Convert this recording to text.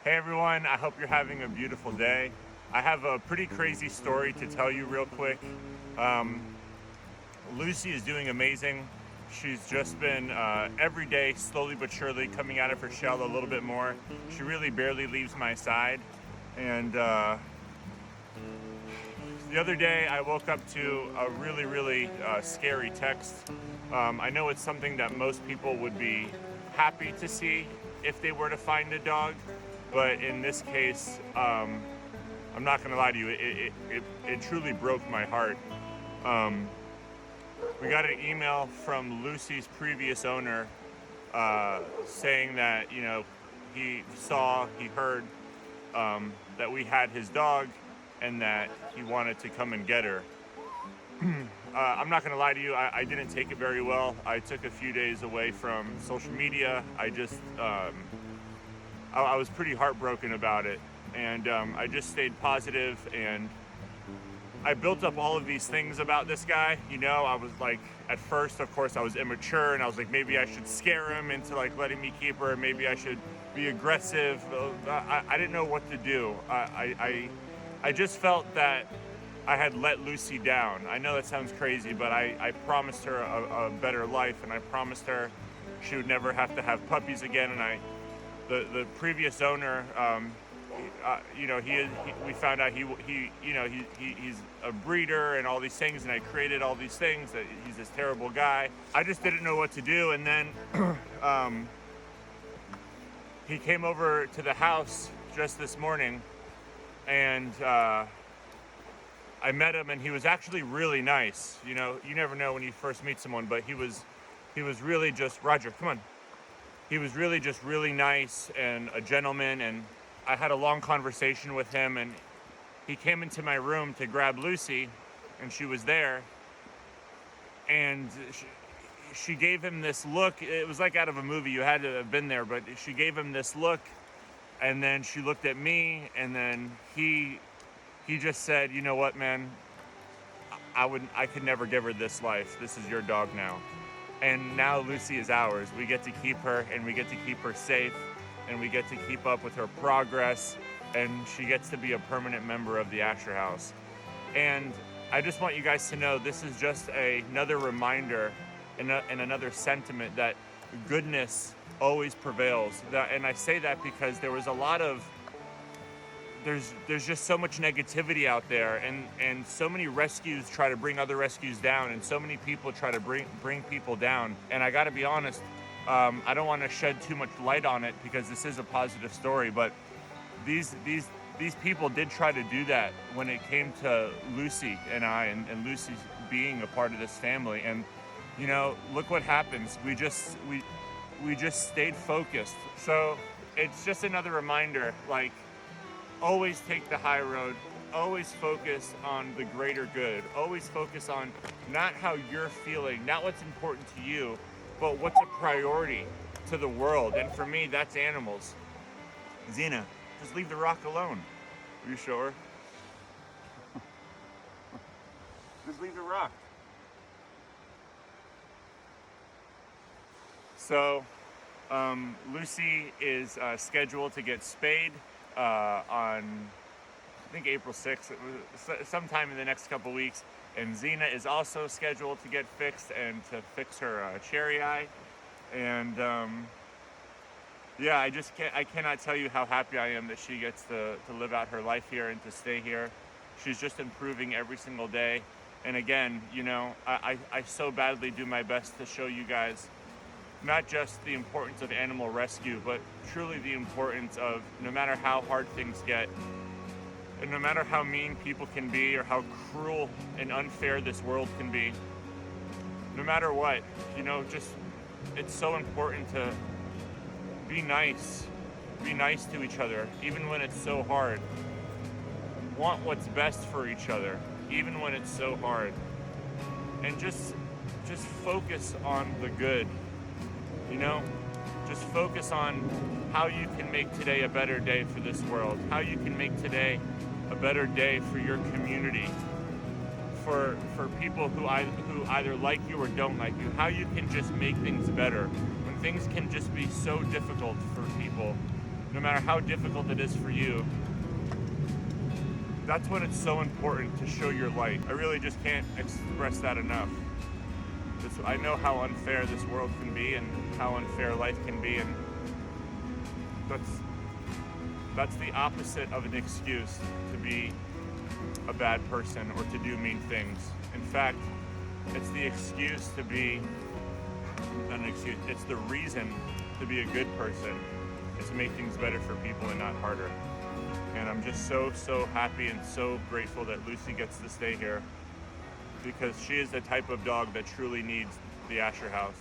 Hey everyone, I hope you're having a beautiful day. I have a pretty crazy story to tell you real quick. Um, Lucy is doing amazing. She's just been every day, slowly but surely, coming out of her shell a little bit more. She really barely leaves my side. And the other day, I woke up to a really scary text. I know it's something that most people would be happy to see if they were to find a dog, but in this case, I'm not gonna lie to you, it truly broke my heart. Um, we got an email from Lucy's previous owner saying that, he heard that we had his dog and that he wanted to come and get her. I'm not gonna lie to you, I didn't take it very well. I took a few days away from social media. I was pretty heartbroken about it, and I just stayed positive, and I built up all of these things about this guy. I was like, at first, of course, I was immature, and I was like, maybe I should scare him into like letting me keep her. Maybe I should be aggressive. I didn't know what to do. I just felt that I had let Lucy down. I know that sounds crazy, but I promised her a better life, and I promised her she would never have to have puppies again. And the previous owner, we found out he's a breeder and all these things, and I created all these things, that he's this terrible guy. I just didn't know what to do, and then he came over to the house just this morning, and I met him, and he was actually really nice. You never know when you first meet someone, but he was really just, Roger, come on. He was really just really nice and a gentleman, and I had a long conversation with him, and he came into my room to grab Lucy, and she was there, and she gave him this look. It was like out of a movie. You had to have been there, but she gave him this look, and then she looked at me, and then he just said, "You know what, man? I could never give her this life. This is your dog now." And now Lucy is ours. We get to keep her, and we get to keep her safe, and we get to keep up with her progress, and she gets to be a permanent member of the Asher House. And I just want you guys to know, this is just another reminder and another sentiment that goodness always prevails. And I say that because there was a lot of, there's just so much negativity out there, and so many rescues try to bring other rescues down, and so many people try to bring people down. And I gotta be honest, I don't want to shed too much light on it because this is a positive story, but these people did try to do that when it came to Lucy and I, and Lucy being a part of this family. And look what happens. We just stayed focused. So it's just another reminder, like, always take the high road, always focus on the greater good, always focus on not how you're feeling, not what's important to you, but what's a priority to the world. And for me, that's animals. Zena, just leave the rock alone. Are you sure? Just leave the rock. So, Lucy is scheduled to get spayed on, I think, April 6th. It was sometime in the next couple weeks. And Zena is also scheduled to get fixed and to fix her cherry eye. And I cannot tell you how happy I am that she gets to live out her life here and to stay here. She's just improving every single day. And again, I so badly do my best to show you guys not just the importance of animal rescue, but truly the importance of, no matter how hard things get, and no matter how mean people can be, or how cruel and unfair this world can be, no matter what, just, it's so important to be nice to each other, even when it's so hard. Want what's best for each other, even when it's so hard. And just focus on the good. Just focus on how you can make today a better day for this world, how you can make today a better day for your community, for people who either like you or don't like you, how you can just make things better. When things can just be so difficult for people, no matter how difficult it is for you, that's when it's so important to show your light. I really just can't express that enough. I know how unfair this world can be and how unfair life can be, and that's the opposite of an excuse to be a bad person or to do mean things. In fact, it's the excuse to be, not an excuse, it's the reason to be a good person. It's to make things better for people and not harder. And I'm just so happy and so grateful that Lucy gets to stay here, because she is the type of dog that truly needs the Asher house.